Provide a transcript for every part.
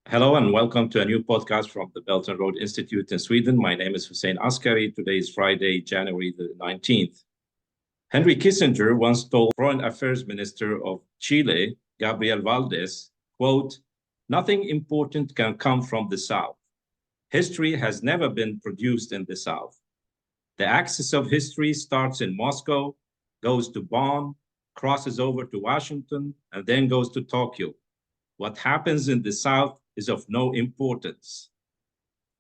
Hello and welcome to a new podcast from the Belt and Road Institute in Sweden. My name is Hussein Askary. Today is Friday, January the 19th. Henry Kissinger once told Foreign Affairs Minister of Chile, Gabriel Valdez, quote, "Nothing important can come from the South. History has never been produced in the South. The axis of history starts in Moscow, goes to Bonn, crosses over to Washington, and then goes to Tokyo. What happens in the South is of no importance."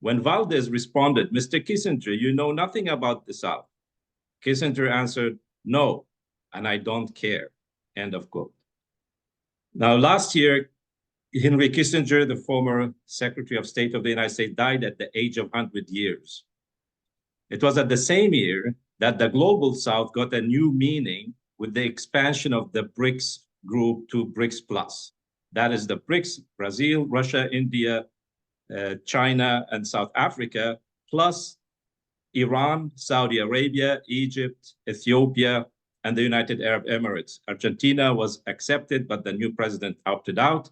When Valdez responded, "Mr. Kissinger, you know nothing about the South," Kissinger answered, "No, and I don't care." End of quote. Now, last year, Henry Kissinger, the former Secretary of State of the United States, died at the age of 100 years. It was at the same year that the Global South got a new meaning with the expansion of the BRICS group to BRICS Plus. That is the BRICS, Brazil, Russia, India, China, and South Africa, plus Iran, Saudi Arabia, Egypt, Ethiopia, and the United Arab Emirates. Argentina was accepted, but the new president opted out.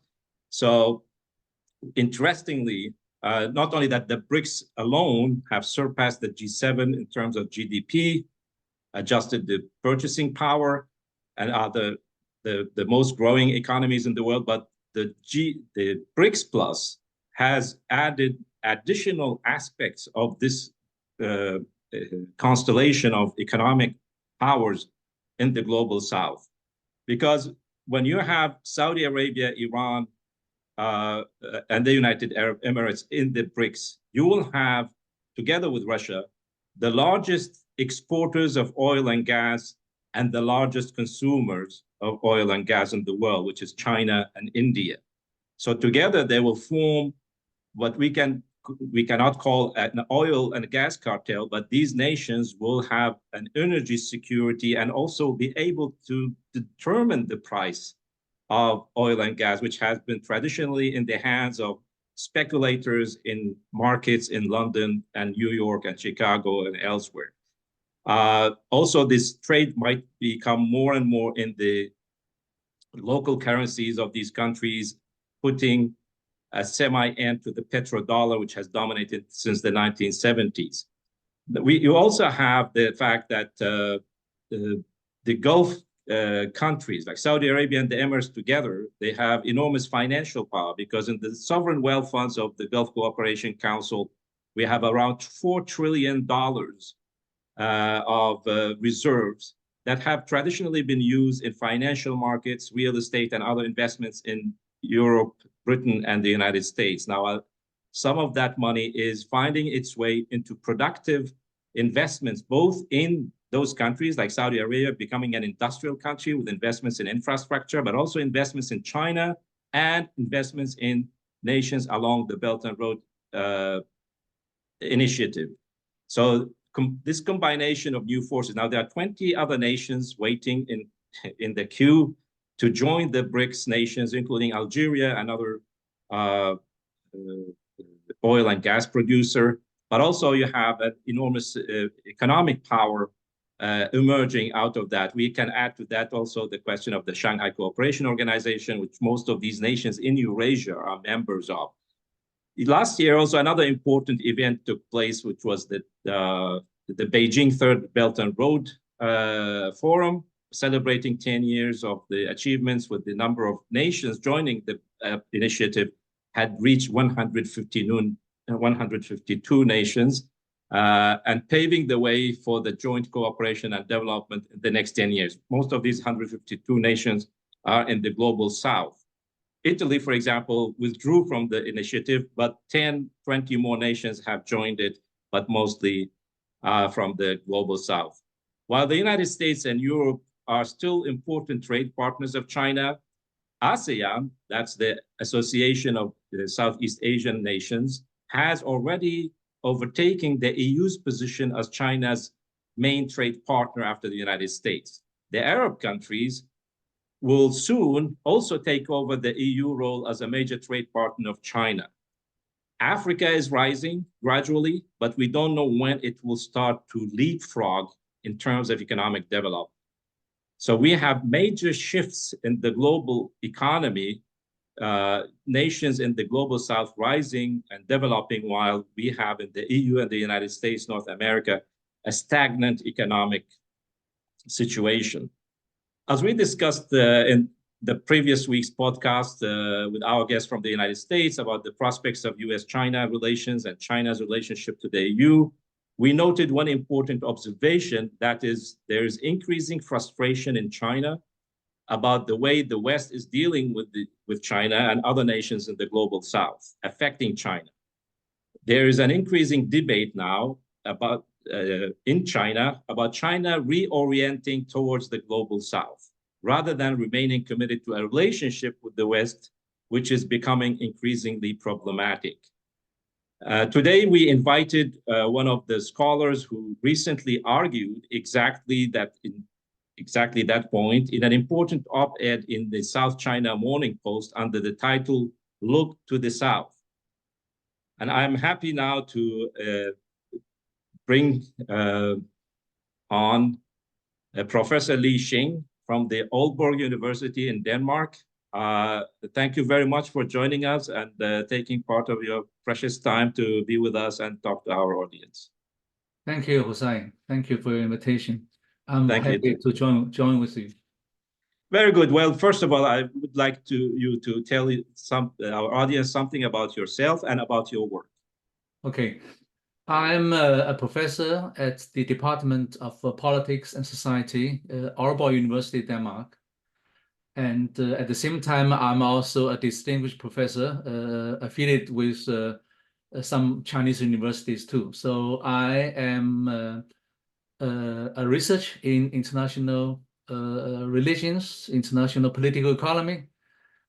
So interestingly, not only that the BRICS alone have surpassed the G7 in terms of GDP, adjusted the purchasing power, and are the most growing economies in the world, but the BRICS Plus has added additional aspects of this constellation of economic powers in the Global South. Because when you have Saudi Arabia, Iran, and the United Arab Emirates in the BRICS, you will have, together with Russia, the largest exporters of oil and gas and the largest consumers of oil and gas in the world, which is China and India. So together they will form what we cannot call an oil and gas cartel, but these nations will have an energy security and also be able to determine the price of oil and gas, which has been traditionally in the hands of speculators in markets in London and New York and Chicago and elsewhere. Also, this trade might become more and more in the local currencies of these countries, putting a semi-end to the petrodollar, which has dominated since the 1970s. You also have the fact that the Gulf countries, like Saudi Arabia and the Emirates together, they have enormous financial power, because in the sovereign wealth funds of the Gulf Cooperation Council, we have around $4 trillion of reserves that have traditionally been used in financial markets, real estate, and other investments in Europe, Britain, and the United States. Now, some of that money is finding its way into productive investments, both in those countries like Saudi Arabia, becoming an industrial country with investments in infrastructure, but also investments in China and investments in nations along the Belt and Road Initiative. So this combination of new forces. Now, there are 20 other nations waiting in the queue to join the BRICS nations, including Algeria, another oil and gas producer. But also you have an enormous economic power emerging out of that. We can add to that also the question of the Shanghai Cooperation Organization, which most of these nations in Eurasia are members of. Last year, also another important event took place, which was the Beijing Third Belt and Road Forum, celebrating 10 years of the achievements, with the number of nations joining the initiative had reached 152 nations, and paving the way for the joint cooperation and development in the next 10 years. Most of these 152 nations are in the Global South. Italy, for example, withdrew from the initiative, but 10, 20 more nations have joined it, but mostly from the Global South. While the United States and Europe are still important trade partners of China, ASEAN, that's the Association of the Southeast Asian Nations, has already overtaken the EU's position as China's main trade partner after the United States. The Arab countries will soon also take over the EU role as a major trade partner of China. Africa is rising gradually, but we don't know when it will start to leapfrog in terms of economic development. So we have major shifts in the global economy nations in the global south rising and developing, while we have in the EU and the United States, North America, a stagnant economic situation. As we discussed in the previous week's podcast with our guest from the United States about the prospects of US-China relations and China's relationship to the EU, we noted one important observation, that is, there is increasing frustration in China about the way the West is dealing with China and other nations in the global South, affecting China. There is an increasing debate now about in China about China reorienting towards the global South, rather than remaining committed to a relationship with the West, which is becoming increasingly problematic. Today, we invited one of the scholars who recently argued exactly that point in an important op-ed in the South China Morning Post under the title, "Look to the South." And I'm happy now to bring on Professor Li Xing from the Aalborg University in Denmark. Thank you very much for joining us and taking part of your precious time to be with us and talk to our audience. Thank you, Hussein. Thank you for your invitation. I'm happy to join with you. Very good. Well, first of all, I would like you to tell our audience something about yourself and about your work. Okay. I'm a professor at the Department of Politics and Society, Aalborg University, Denmark. And at the same time, I'm also a distinguished professor affiliated with some Chinese universities too. So I am a research in international relations, international political economy.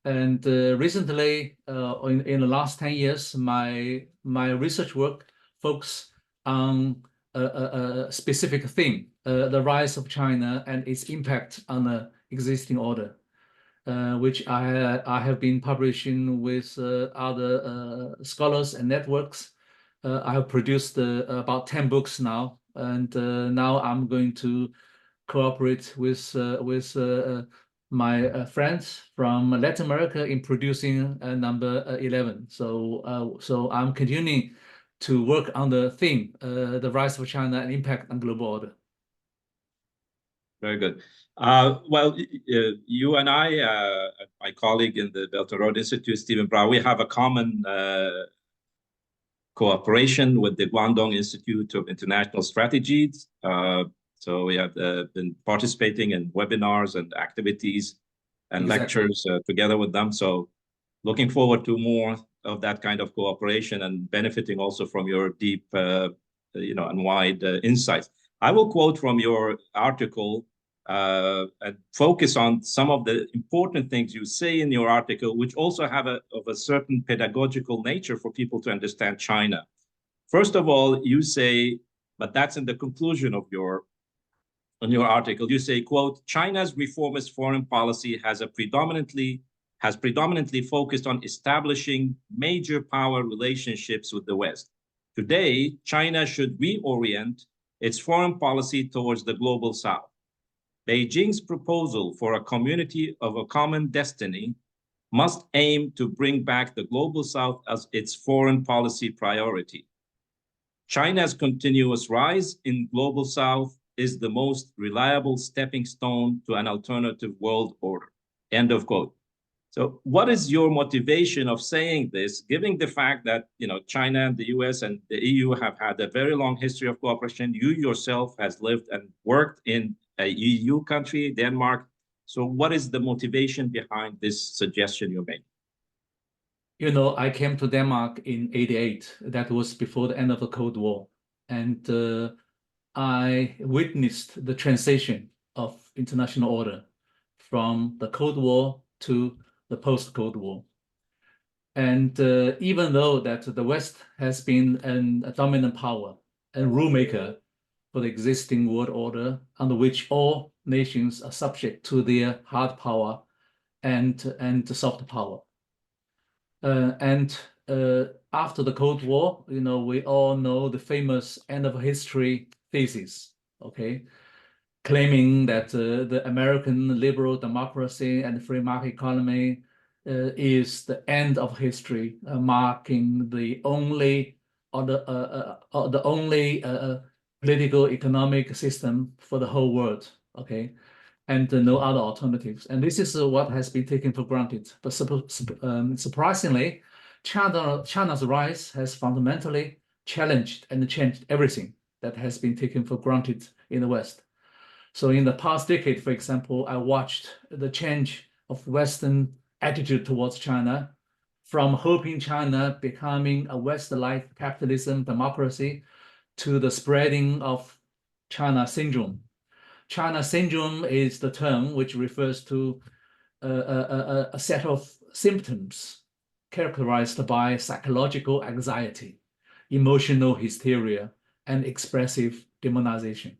And recently, in the last 10 years, my research work focus on a specific theme, the rise of China and its impact on the existing order, which I have been publishing with other scholars and networks. I have produced about 10 books now, and now I'm going to cooperate with my friends from Latin America in producing number 11. So I'm continuing to work on the theme, the rise of China and impact on global order. Very good. Well, you and I, my colleague in the Belt and Road Institute, Stephen Brown, we have a common cooperation with the Guangdong Institute of International Strategies. So we have been participating in webinars and activities and lectures together with them. So looking forward to more of that kind of cooperation and benefiting also from your deep, and wide insights. I will quote from your article and focus on some of the important things you say in your article, which also have of a certain pedagogical nature for people to understand China. First of all, you say, but that's in the conclusion of your article, you say, quote, "China's reformist foreign policy has predominantly focused on establishing major power relationships with the West. Today, China should reorient its foreign policy towards the global South. Beijing's proposal for a community of a common destiny must aim to bring back the global South as its foreign policy priority. China's continuous rise in global South is the most reliable stepping stone to an alternative world order." End of quote. So what is your motivation of saying this, given the fact that China and the US and the EU have had a very long history of cooperation? You yourself has lived and worked in a EU country, Denmark. So what is the motivation behind this suggestion you made? I came to Denmark in '88. That was before the end of the Cold War. And I witnessed the transition of international order from the Cold War to the post-Cold War. And even though that the West has been a dominant power and rule maker for the existing world order, under which all nations are subject to their hard power and soft power. After the Cold War, we all know the famous end of history thesis, okay, claiming that the American liberal democracy and free market economy is the end of history, marking the only political economic system for the whole world. Okay, and no other alternatives. And this is what has been taken for granted. But surprisingly, China's rise has fundamentally challenged and changed everything that has been taken for granted in the West. So in the past decade, for example, I watched the change of Western attitude towards China from hoping China becoming a West-like capitalism democracy to the spreading of China syndrome. China syndrome is the term which refers to a set of symptoms characterized by psychological anxiety, emotional hysteria, and expressive demonization.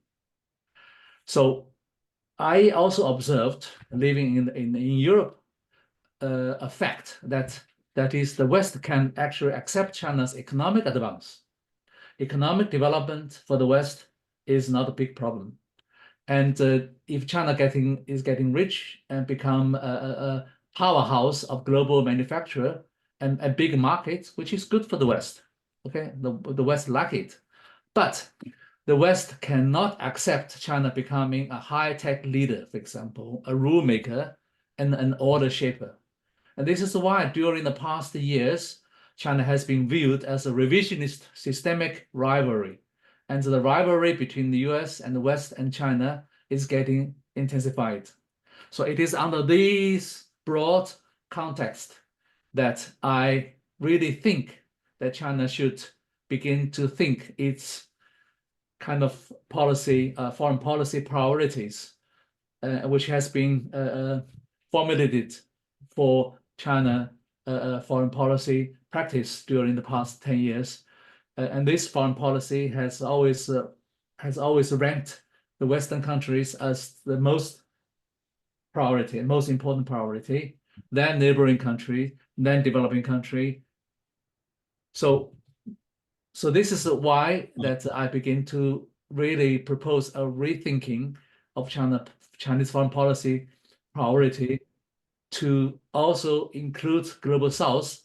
So I also observed, living in Europe, a fact that is the West can actually accept China's economic advance. Economic development for the West is not a big problem. And if China is getting rich and become a powerhouse of global manufacturer and a big market, which is good for the West. Okay, the West like it. But the West cannot accept China becoming a high-tech leader, for example, a rule maker and an order shaper. And this is why during the past years, China has been viewed as a revisionist systemic rivalry. And the rivalry between the US and the West and China is getting intensified. So it is under this broad context that I really think that China should begin to think its kind of policy, foreign policy priorities, which has been formulated for China foreign policy practice during the past 10 years. And this foreign policy has always ranked the Western countries as the most important priority, then neighboring country, then developing country. So this is why that I begin to really propose a rethinking of Chinese foreign policy priority to also include Global South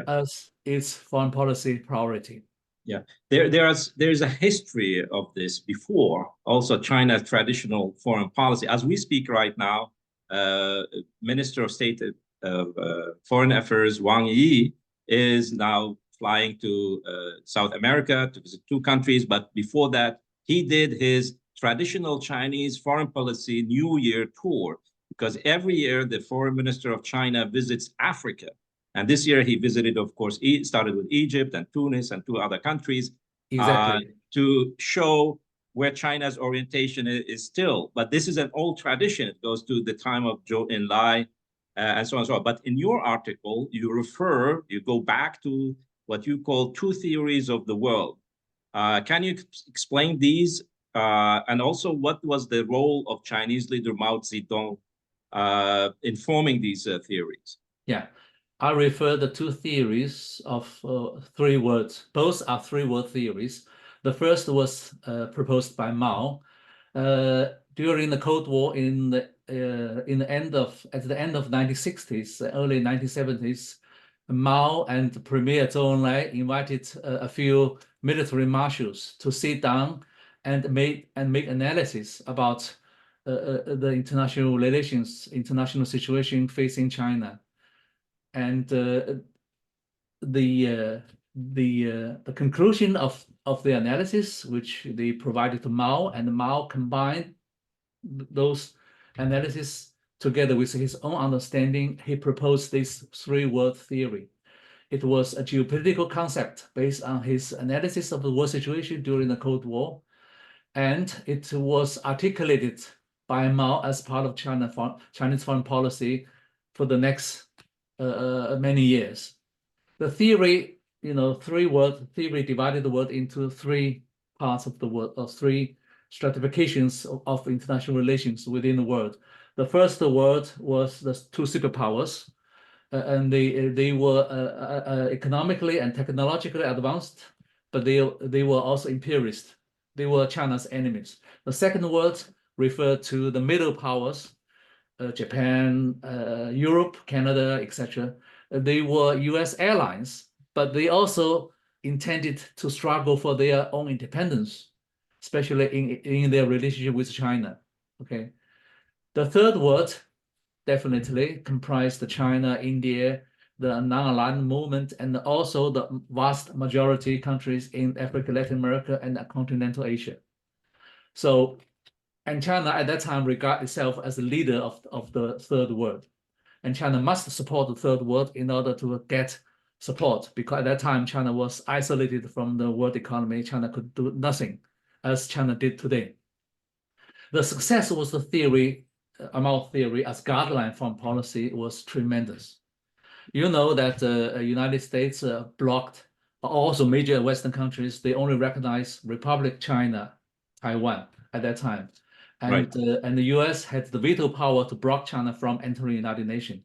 as its foreign policy priority. Yeah, there's a history of this before. Also, China's traditional foreign policy. As we speak right now, Minister of State of Foreign Affairs Wang Yi is now flying to South America to visit 2 countries. But before that, he did his traditional Chinese foreign policy New Year tour, because every year the foreign minister of China visits Africa. And this year he visited, of course, started with Egypt and Tunis and 2 other countries. Exactly. To show where China's orientation is still. But this is an old tradition. It goes to the time of Zhou Enlai and so on and so on. But in your article, you go back to what you call 2 theories of the world. Can you explain these? And also, what was the role of Chinese leader Mao Zedong in forming these theories? Yeah, I refer the 2 theories of 3 words. Both are 3-word theories. The first was proposed by Mao during the Cold War at the end of 1960s, early 1970s. Mao and Premier Zhou Enlai invited a few military marshals to sit down and make analysis about the international relations, international situation facing China. And the conclusion of the analysis, which they provided to Mao, and Mao combined those analysis together with his own understanding, he proposed this 3-word theory. It was a geopolitical concept based on his analysis of the world situation during the Cold War, and it was articulated by Mao as part of Chinese foreign policy for the next many years. The theory, 3-word theory divided the world into 3 parts of the world, or 3 stratifications of international relations within the world. The first word was the 2 superpowers, and they were economically and technologically advanced, but they were also imperialist. They were China's enemies. The second word referred to the middle powers, Japan, Europe, Canada, etc. They were US allies, but they also intended to struggle for their own independence, especially in their relationship with China. Okay. The third world definitely comprised China, India, the non-aligned movement, and also the vast majority countries in Africa, Latin America, and continental Asia. So, and China at that time regarded itself as the leader of the third world. And China must support the third world in order to get support, because at that time, China was isolated from the world economy. China could do nothing as China did today. The success was the theory, Mao theory as guideline from policy was tremendous. You know that United States blocked, also major Western countries, they only recognize Republic China, Taiwan at that time. And, Right. And the US had the veto power to block China from entering the United Nations.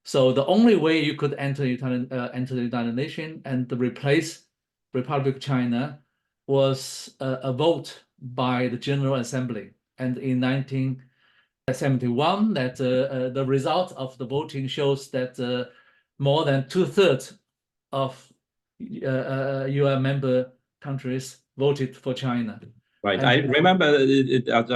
So the only way you could enter the United Nations and replace Republic of China was a vote by the General Assembly. And in 1971, that the result of the voting shows that more than 2/3 of UN member countries voted for China. Right. And I remember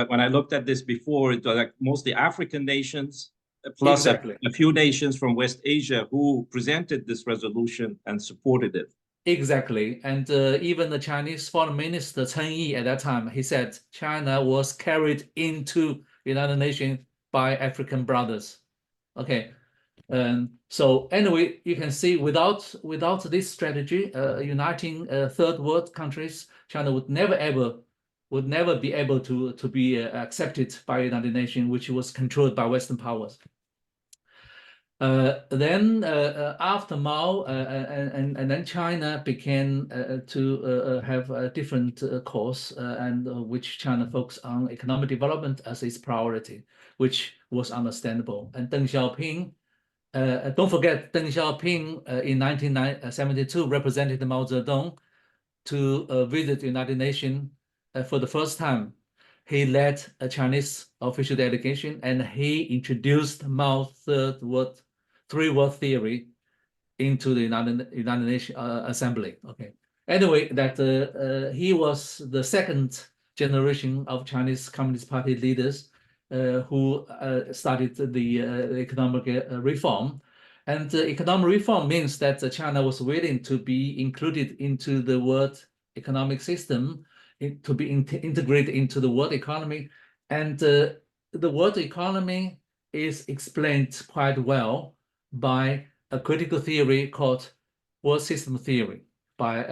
when I looked at this before, it was like mostly African nations, plus exactly. a few nations from West Asia who presented this resolution and supported it. Exactly. And even the Chinese foreign minister Chen Yi at that time, he said China was carried into United Nations by African brothers. Okay. So anyway, you can see without this strategy, uniting third world countries, China would never be able to be accepted by United Nations, which was controlled by Western powers. Then after Mao, and then China began to have a different course, and which China focused on economic development as its priority, which was understandable. And Deng Xiaoping, don't forget, Deng Xiaoping in 1972 represented Mao Zedong to visit the United Nations for the first time. He led a Chinese official delegation, and he introduced Mao's three-world theory into the United Nations Assembly. Okay. Anyway, that he was the second generation of Chinese Communist Party leaders who started the economic reform. And economic reform means that China was willing to be included into the world economic system, to be integrated into the world economy. And the world economy is explained quite well by a critical theory called world system theory by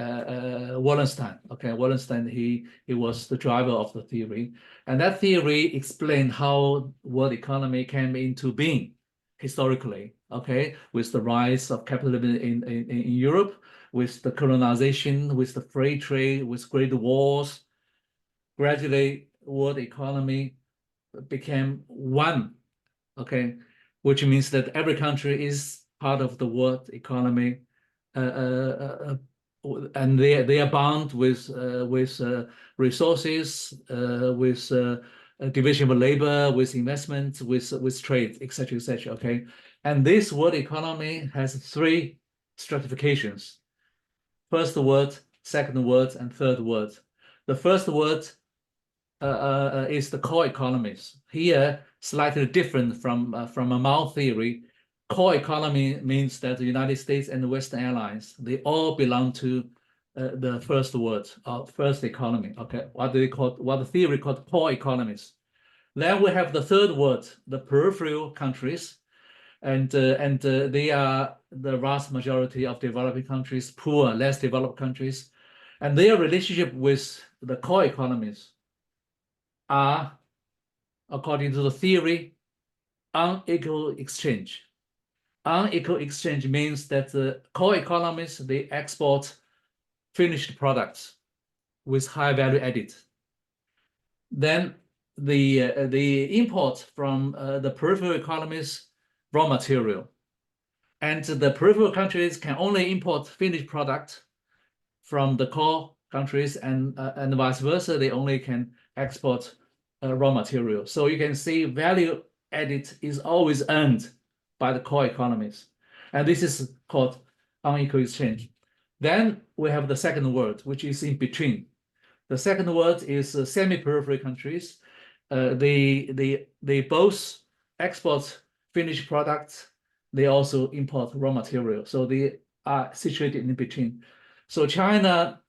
Wallenstein. Okay, Wallenstein, he was the driver of the theory. And that theory explained how world economy came into being historically, okay, with the rise of capitalism in Europe, with the colonization, with the free trade, with great wars. Gradually, world economy became one, okay, which means that every country is part of the world economy, and they are bound with resources, with division of labor, with investment, with trade, etc., etc. Okay, and this world economy has three stratifications: first world, second world, and third world. The first world is the core economies. Here, slightly different from a Mao theory. Core economy means that the United States and the Western allies, they all belong to the first world, first economy. Okay, what the theory called core economies. Then we have the third world, the peripheral countries, and they are the vast majority of developing countries, poor, less developed countries, and their relationship with the core economies are, according to the theory, unequal exchange. Unequal exchange means that the core economies, they export finished products with high value added. Then the import from the peripheral economies, raw material. And the peripheral countries can only import finished product from the core countries, and vice versa, they only can export raw material. So you can see value added is always earned by the core economies. And this is called unequal exchange. Then we have the second world, which is in between. The second world is semi-periphery countries. They both export finished products. They also import raw material. So they are situated in between. So China,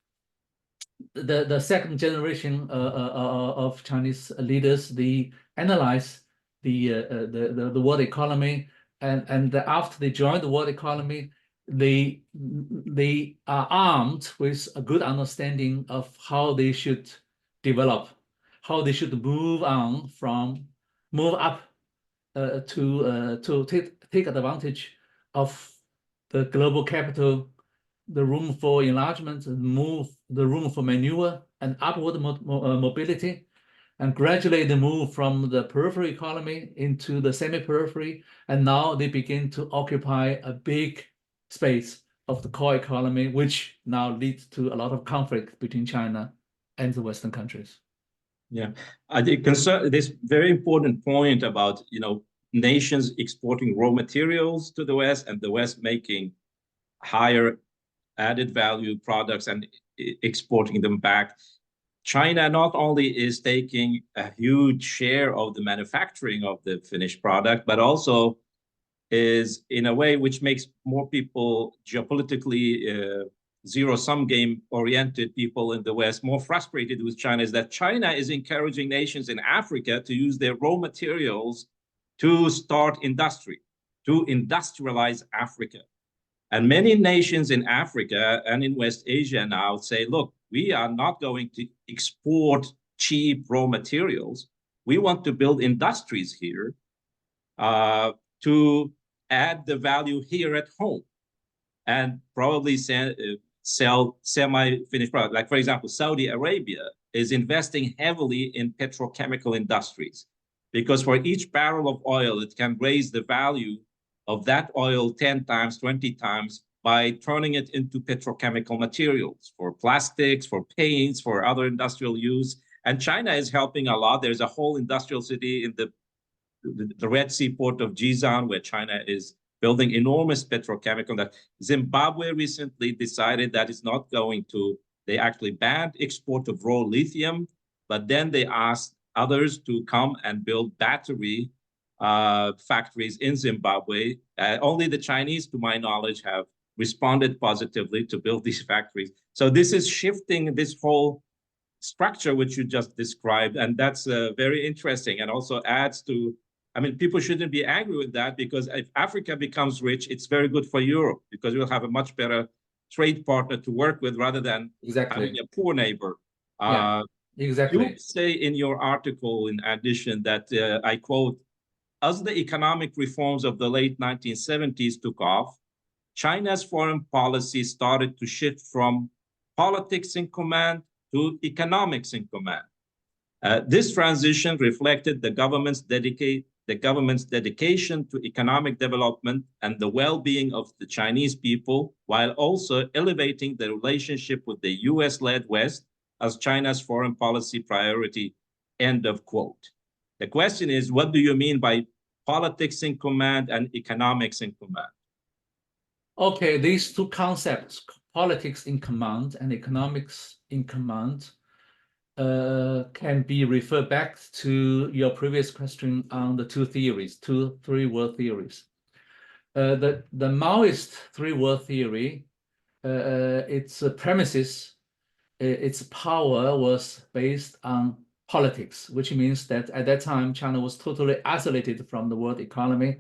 the second generation of Chinese leaders, they analyze the world economy, and after they join the world economy, they are armed with a good understanding of how they should develop, how they should move up to take advantage of the global capital, the room for enlargement, the room for maneuver and upward mobility, and gradually they move from the periphery economy into the semi-periphery, and now they begin to occupy a big space of the core economy, which now leads to a lot of conflict between China and the Western countries. Yeah, I think this very important point about, nations exporting raw materials to the West and the West making higher added value products and exporting them back. China not only is taking a huge share of the manufacturing of the finished product, but also is in a way which makes more people geopolitically zero-sum game oriented people in the West more frustrated with China, is that China is encouraging nations in Africa to use their raw materials to start industry, to industrialize Africa. And many nations in Africa and in West Asia now say, look, we are not going to export cheap raw materials. We want to build industries here to add the value here at home and probably sell semi-finished products. Like, for example, Saudi Arabia is investing heavily in petrochemical industries because for each barrel of oil, it can raise the value of that oil 10 times, 20 times by turning it into petrochemical materials for plastics, for paints, for other industrial use. And China is helping a lot. There's a whole industrial city in the Red Sea port of Jizan where China is building enormous petrochemical. That Zimbabwe recently decided that it's not going to, they actually banned export of raw lithium, but then they asked others to come and build battery factories in Zimbabwe. Only the Chinese, to my knowledge, have responded positively to build these factories. So this is shifting this whole structure which you just described, and that's very interesting and also adds to, I mean, people shouldn't be angry with that because if Africa becomes rich, it's very good for Europe because we'll have a much better trade partner to work with rather than having a poor neighbor. Exactly. You say in your article, in addition, that I quote, as the economic reforms of the late 1970s took off, China's foreign policy started to shift from politics in command to economics in command. This transition reflected the government's dedication to economic development and the well-being of the Chinese people, while also elevating the relationship with the US-led West as China's foreign policy priority, end of quote. The question is, what do you mean by politics in command and economics in command? Okay, these two concepts, politics in command and economics in command, can be referred back to your previous question on the three world theories. The Maoist three world theory, its premises, its power was based on politics, which means that at that time, China was totally isolated from the world economy.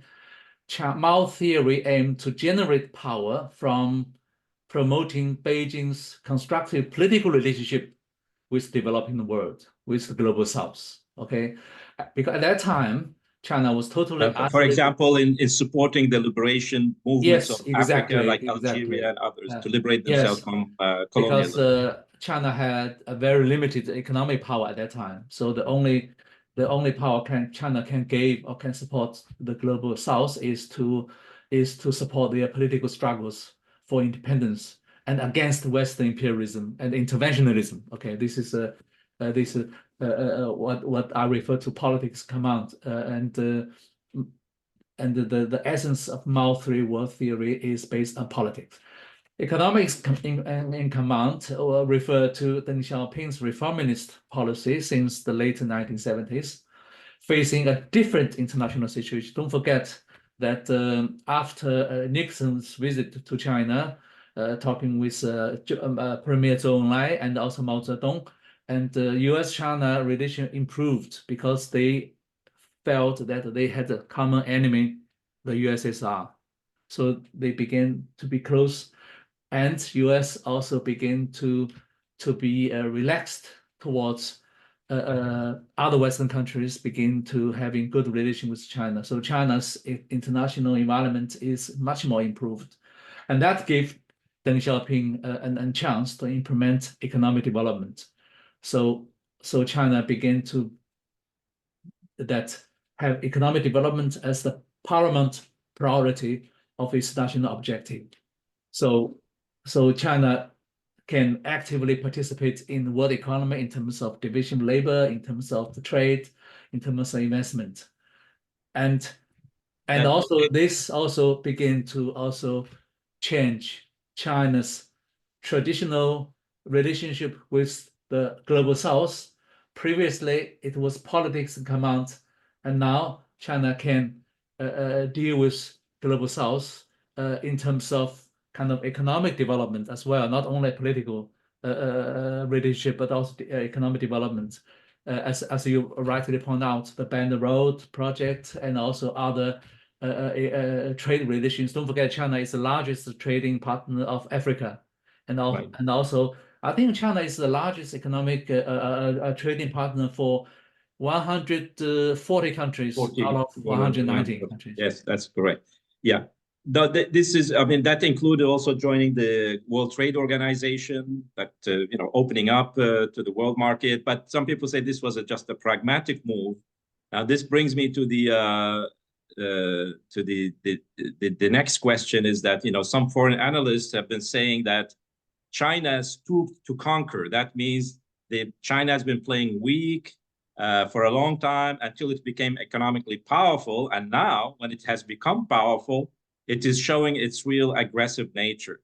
Mao theory aimed to generate power from promoting Beijing's constructive political relationship with developing the world, with the global South, okay? Because at that time, China was totally isolated. For example, in supporting the liberation movements of Africa, like Algeria and others, to liberate themselves from colonialism. Because China had a very limited economic power at that time. So the only power China can give or can support the global South is to support their political struggles for independence and against Western imperialism and interventionism. Okay, this is what I refer to politics command, and the essence of Mao Three World Theory is based on politics. Economics in command refer to Deng Xiaoping's reformist policy since the late 1970s, facing a different international situation. Don't forget that after Nixon's visit to China, talking with Premier Zhou Enlai and also Mao Zedong, and U.S.-China relation improved because they felt that they had a common enemy, the USSR. So they began to be close, and U.S. also began to be relaxed towards other Western countries begin to having good relation with China. So China's international environment is much more improved. And that gave Deng Xiaoping a chance to implement economic development. So China began to have economic development as the paramount priority of its national objective. So China can actively participate in the world economy in terms of division of labor, in terms of the trade, in terms of investment. And also this also began to also change China's traditional relationship with the global South. Previously, it was politics and command, and now China can deal with global South in terms of kind of economic development as well, not only political relationship, but also economic development. As you rightly point out, the Belt and Road project and also other trade relations. Don't forget, China is the largest trading partner of Africa, and also I think China is the largest economic trading partner for 140 countries out of 190 countries. Yes, that's correct. Yeah. This is, I mean, that included also joining the World Trade Organization, that opening up to the world market. But some people say this was just a pragmatic move. Now, this brings me to the next question: is that some foreign analysts have been saying that China stooped to conquer. That means China has been playing weak for a long time until it became economically powerful, and now when it has become powerful, it is showing its real aggressive nature.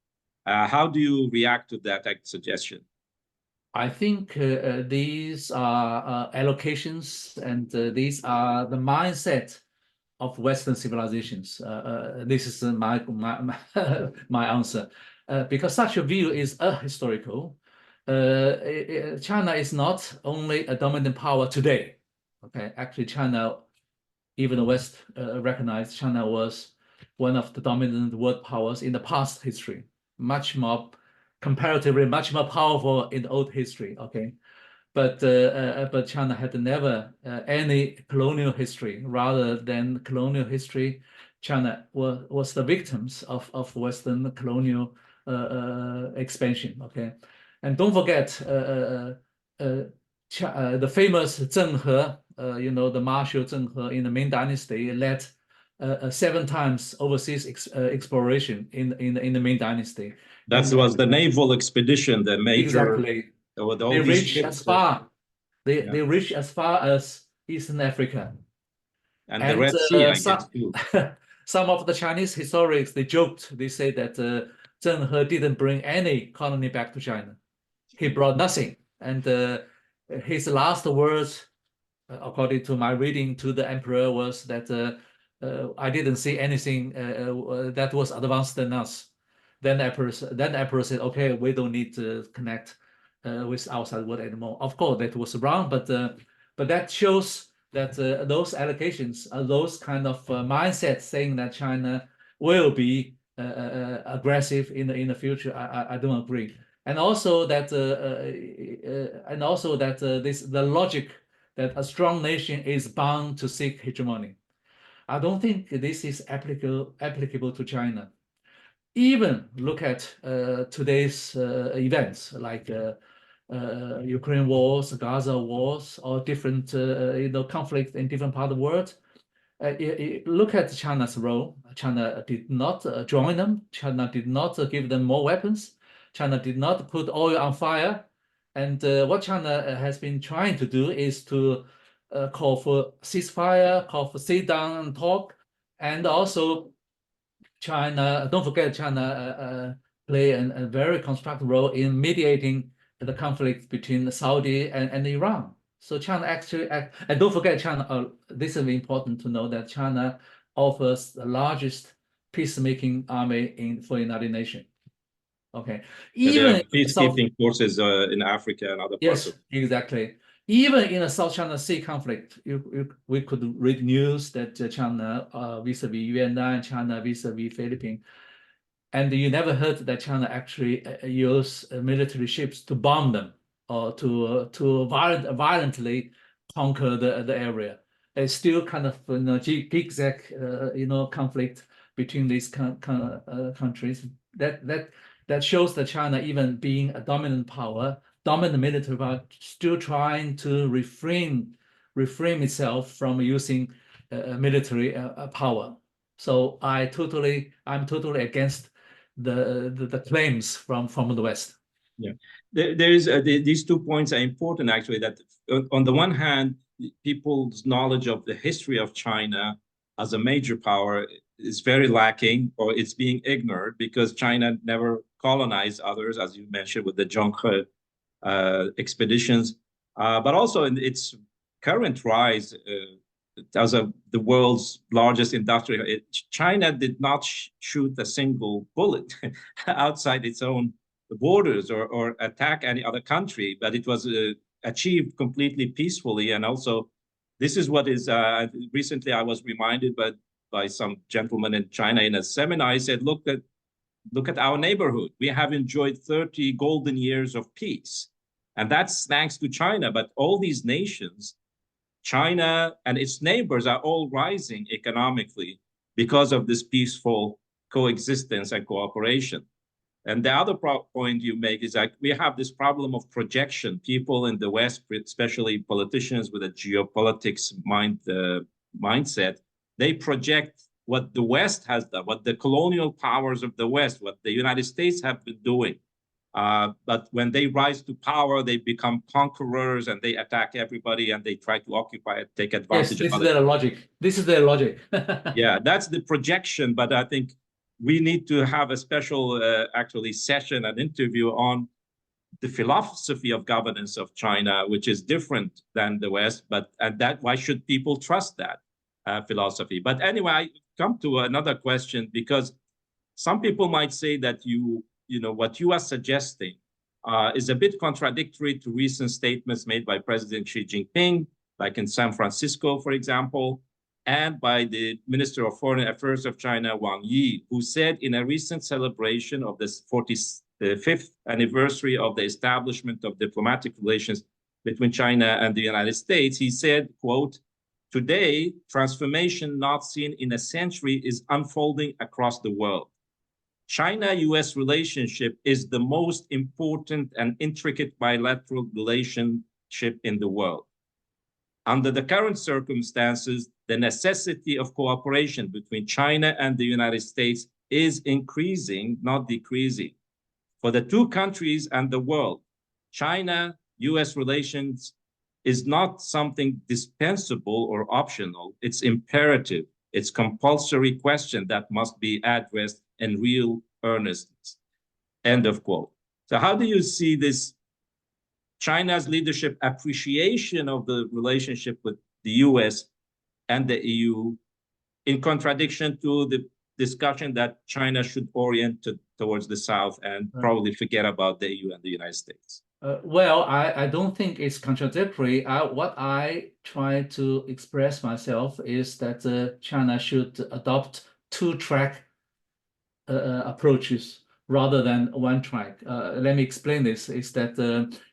How do you react to that suggestion? I think these are allocations, and these are the mindset of Western civilizations. This is my answer, because such a view is ahistorical. China is not only a dominant power today. Okay, actually, China, even the West recognized China was one of the dominant world powers in the past history, comparatively much more powerful in the old history. Okay, but China had never any colonial history. Rather than colonial history, China was the victims of Western colonial expansion. Okay, and don't forget the famous Zheng He, the Marshal Zheng He in the Ming Dynasty led 7 times overseas exploration in the Ming Dynasty. That was the naval expedition, the major. Exactly. They reached as far. They reached as far as Eastern Africa. And the Red Sea, I guess, too. Some of the Chinese historians, they joked. They say that Zheng He didn't bring any colony back to China. He brought nothing. And his last words, according to my reading to the emperor, was that I didn't see anything that was advanced than us. Then the emperor said, okay, we don't need to connect with outside world anymore. Of course, that was wrong, but that shows that those allocations, those kind of mindsets saying that China will be aggressive in the future, I don't agree. And also that the logic that a strong nation is bound to seek hegemony. I don't think this is applicable to China. Even look at today's events like Ukraine wars, Gaza wars, or different conflicts in different parts of the world. Look at China's role. China did not join them. China did not give them more weapons. China did not put oil on fire. And what China has been trying to do is to call for ceasefire, call for sit down and talk, and also China, don't forget China play a very constructive role in mediating the conflict between Saudi and Iran. So China actually, and don't forget China, this is important to know that China offers the largest peacemaking army for United Nations. Okay, There are even peacekeeping forces in Africa and other parts of. Yes, exactly. Even in a South China Sea conflict, we could read news that China vis-a-vis Vietnam, China vis-a-vis Philippines, and you never heard that China actually use military ships to bomb them or to violently conquer the area. It's still kind of zigzag conflict between these countries. That shows that China, even being a dominant power, dominant military power, still trying to refrain itself from using military power. So I'm totally against the claims from the West. Yeah, these 2 points are important actually. That on the one hand, people's knowledge of the history of China as a major power is very lacking, or it's being ignored because China never colonized others, as you mentioned with the Zhonghe expeditions, but also in its current rise as the world's largest industrial. China did not shoot a single bullet outside its own borders or attack any other country, but it was achieved completely peacefully. And also, this is what is recently I was reminded by some gentleman in China in a seminar. I said, look at our neighborhood. We have enjoyed 30 golden years of peace. And that's thanks to China. But all these nations, China and its neighbors, are all rising economically because of this peaceful coexistence and cooperation. And the other point you make is that we have this problem of projection. People in the West, especially politicians with a geopolitics mindset, they project what the West has done, what the colonial powers of the West, what the United States have been doing. But when they rise to power, they become conquerors and they attack everybody and they try to occupy and take advantage of others. This is their logic. Yeah, that's the projection. But I think we need to have a special actually session and interview on the philosophy of governance of China, which is different than the West. But why should people trust that philosophy? But anyway, I come to another question, because some people might say that what you are suggesting is a bit contradictory to recent statements made by President Xi Jinping, like in San Francisco, for example, and by the Minister of Foreign Affairs of China, Wang Yi, who said in a recent celebration of the 45th anniversary of the establishment of diplomatic relations between China and the United States, he said, quote, "Today, transformation not seen in a century is unfolding across the world. China-US relationship is the most important and intricate bilateral relationship in the world. Under the current circumstances, the necessity of cooperation between China and the United States is increasing, not decreasing. For the two countries and the world, China-US relations is not something dispensable or optional. It's imperative. It's compulsory question that must be addressed in real earnestness." End of quote. So how do you see this China's leadership appreciation of the relationship with the US and the EU in contradiction to the discussion that China should orient towards the South and probably forget about the EU and the United States? Well, I don't think it's contradictory. What I try to express myself is that China should adopt two-track approaches rather than one track. Let me explain this. Is that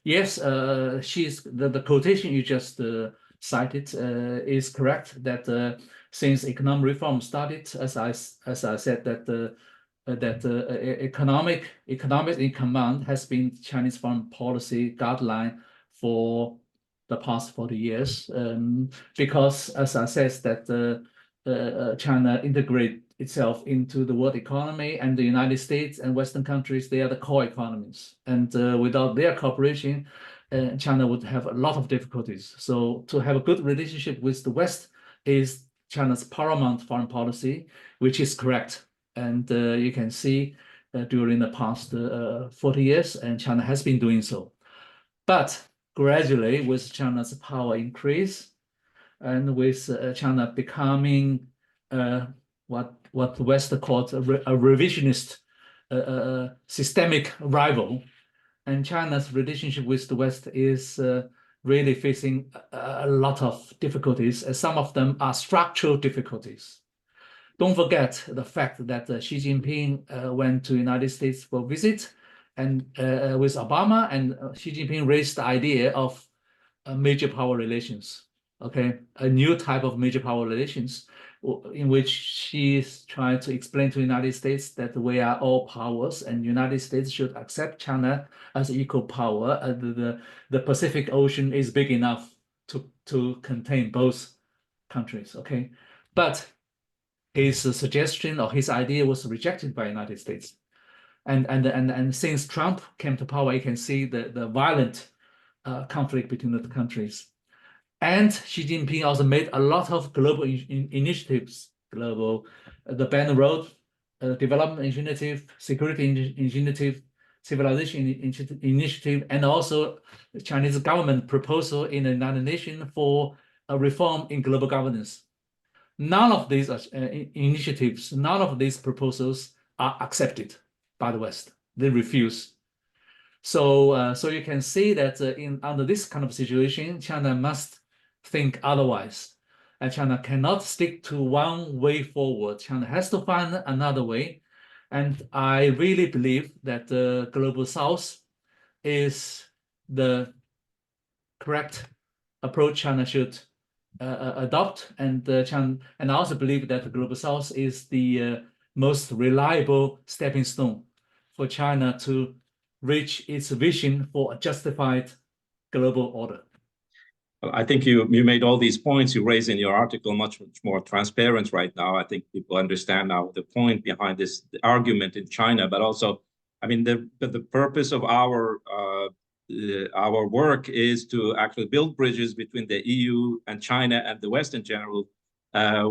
yes, the quotation you just cited is correct. That since economic reform started, as I said, that economics in command has been Chinese foreign policy guideline for the past 40 years. Because as I said, that China integrate itself into the world economy, and the United States and Western countries, they are the core economies. And without their cooperation, China would have a lot of difficulties. So to have a good relationship with the West is China's paramount foreign policy, which is correct. And you can see during the past 40 years, and China has been doing so. But gradually, with China's power increase, and with China becoming what the West called a revisionist systemic rival, and China's relationship with the West is really facing a lot of difficulties, and some of them are structural difficulties. Don't forget the fact that Xi Jinping went to the United States for a visit, and with Obama, and Xi Jinping raised the idea of major power relations. Okay, a new type of major power relations in which she's trying to explain to the United States that we are all powers and the United States should accept China as equal power. The Pacific Ocean is big enough to contain both countries. Okay, but his suggestion or his idea was rejected by the United States. And since Trump came to power, you can see the violent conflict between the countries. And Xi Jinping also made a lot of global initiatives, the Belt and Road Development Initiative, Security Initiative, Civilization Initiative, and also the Chinese government proposal in the United Nations for a reform in global governance. None of these initiatives, none of these proposals are accepted by the West. They refuse. So you can see that under this kind of situation, China must think otherwise. And China cannot stick to one way forward. China has to find another way. And I really believe that the Global South is the correct approach China should adopt. And I also believe that the Global South is the most reliable stepping stone for China to reach its vision for a justified global order. Well, I think you made all these points you raised in your article much more transparent right now. I think people understand now the point behind this argument in China, but also, I mean, the purpose of our work is to actually build bridges between the EU and China and the West in general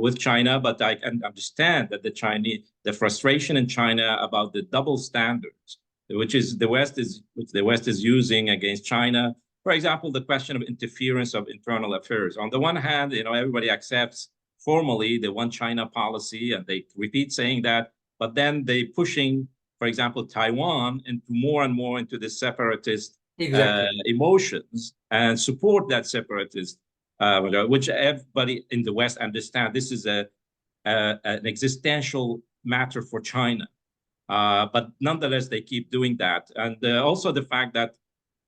with China. But I can understand that the frustration in China about the double standards, which the West is using against China. For example, the question of interference of internal affairs. On the one hand, everybody accepts formally the one China policy, and they repeat saying that, but then they pushing, for example, Taiwan into more and more into the separatist emotions and support that separatist, which everybody in the West understand. This is an existential matter for China. But nonetheless, they keep doing that. And also the fact that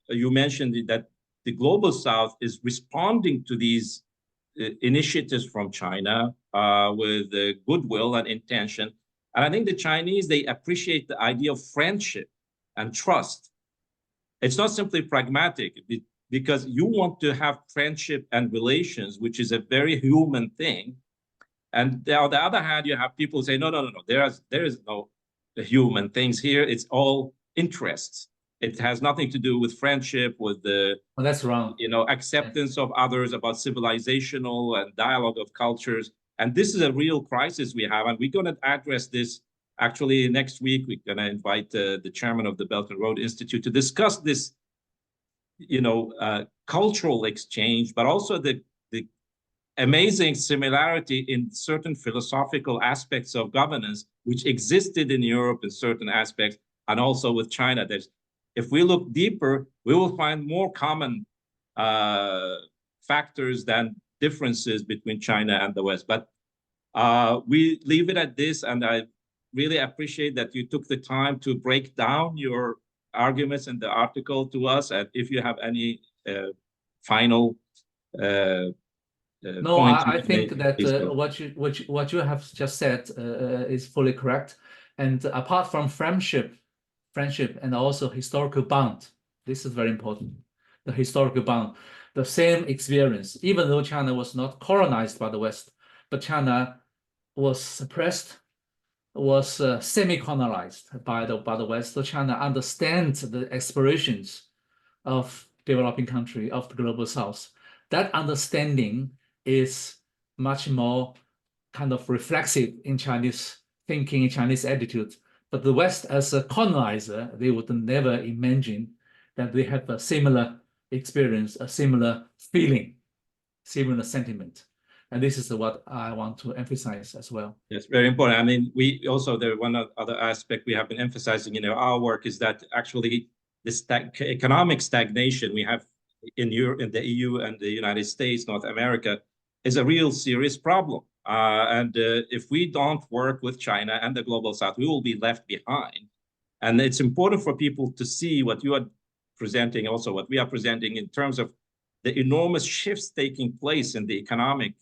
you mentioned that the Global South is responding to these initiatives from China with goodwill and intention. And I think the Chinese, they appreciate the idea of friendship and trust. It's not simply pragmatic, because you want to have friendship and relations, which is a very human thing. And on the other hand, you have people say, no, there is no human things here. It's all interests. It has nothing to do with friendship, with the that's wrong. Acceptance of others, about civilizational and dialogue of cultures. And this is a real crisis we have. And we're going to address this actually next week. We're going to invite the chairman of the Belt and Road Institute to discuss this, cultural exchange, but also the amazing similarity in certain philosophical aspects of governance, which existed in Europe in certain aspects, and also with China. If we look deeper, we will find more common factors than differences between China and the West. But we leave it at this, and I really appreciate that you took the time to break down your arguments in the article to us. And if you have any final no, I think that what you have just said is fully correct. And apart from friendship and also historical bond, this is very important. The historical bond, the same experience, even though China was not colonized by the West, but China was suppressed, was semi-colonized by the West. So China understands the aspirations of developing country, of the global South. That understanding is much more kind of reflexive in Chinese thinking, in Chinese attitude. But the West, as a colonizer, they would never imagine that they have a similar experience, a similar feeling, similar sentiment. And this is what I want to emphasize as well. Yes, very important. I mean, we also, the one other aspect we have been emphasizing in our work is that actually this economic stagnation we have in the EU and the United States, North America, is a real serious problem. And if we don't work with China and the global South, we will be left behind. And it's important for people to see what you are presenting, also what we are presenting in terms of the enormous shifts taking place in the economic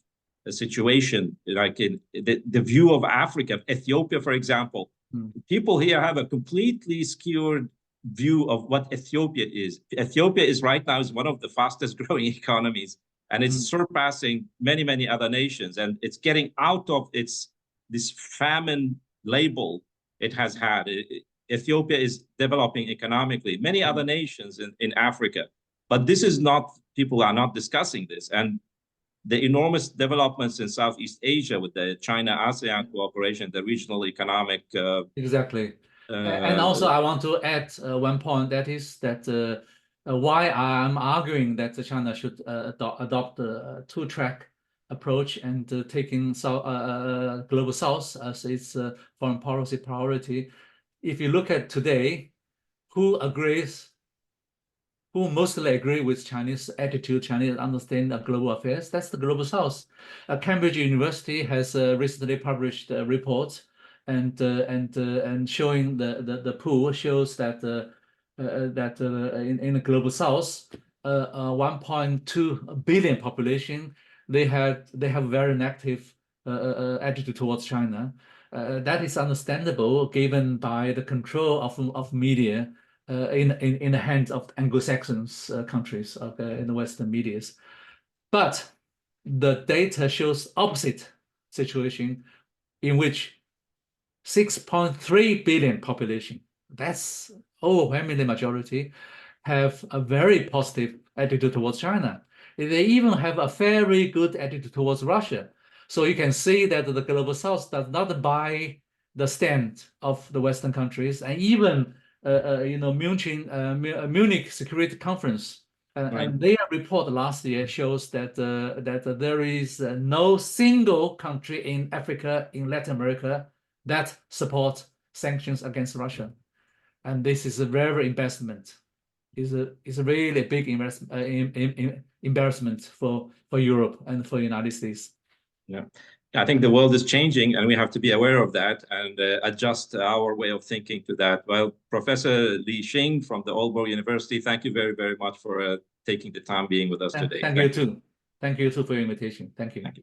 situation, like in the view of Africa, Ethiopia, for example. People here have a completely skewed view of what Ethiopia is. Ethiopia is right now is one of the fastest growing economies, and it's surpassing many, many other nations, and it's getting out of this famine label it has had. Ethiopia is developing economically, many other nations in Africa, but this is not, people are not discussing this. And the enormous developments in Southeast Asia with the China-ASEAN cooperation, the regional economic... Exactly. And also I want to add one point, that is that why I'm arguing that China should adopt a two-track approach and taking Global South as its foreign policy priority. If you look at today, who mostly agree with Chinese attitude, Chinese understanding of global affairs? That's the Global South. Cambridge University has recently published a report and showing the pool shows that in the Global South, 1.2 billion population, they have very negative attitude towards China. That is understandable given by the control of media in the hands of Anglo-Saxon countries in the Western medias. But the data shows opposite situation, in which 6.3 billion population, that's overwhelmingly majority, have a very positive attitude towards China. They even have a very good attitude towards Russia. So you can see that the Global South does not buy the stand of the Western countries, and even Munich Security Conference, and their report last year shows that there is no single country in Africa, in Latin America, that supports sanctions against Russia, and this is a rare investment. Is a really big embarrassment for Europe and for the United States. Yeah. I think the world is changing, and we have to be aware of that and adjust our way of thinking to that. Well, Professor Li Xing from the Aalborg University, thank you very, very much for taking the time being with us today. Thank you too. Thank you too for your invitation. Thank you. Thank you.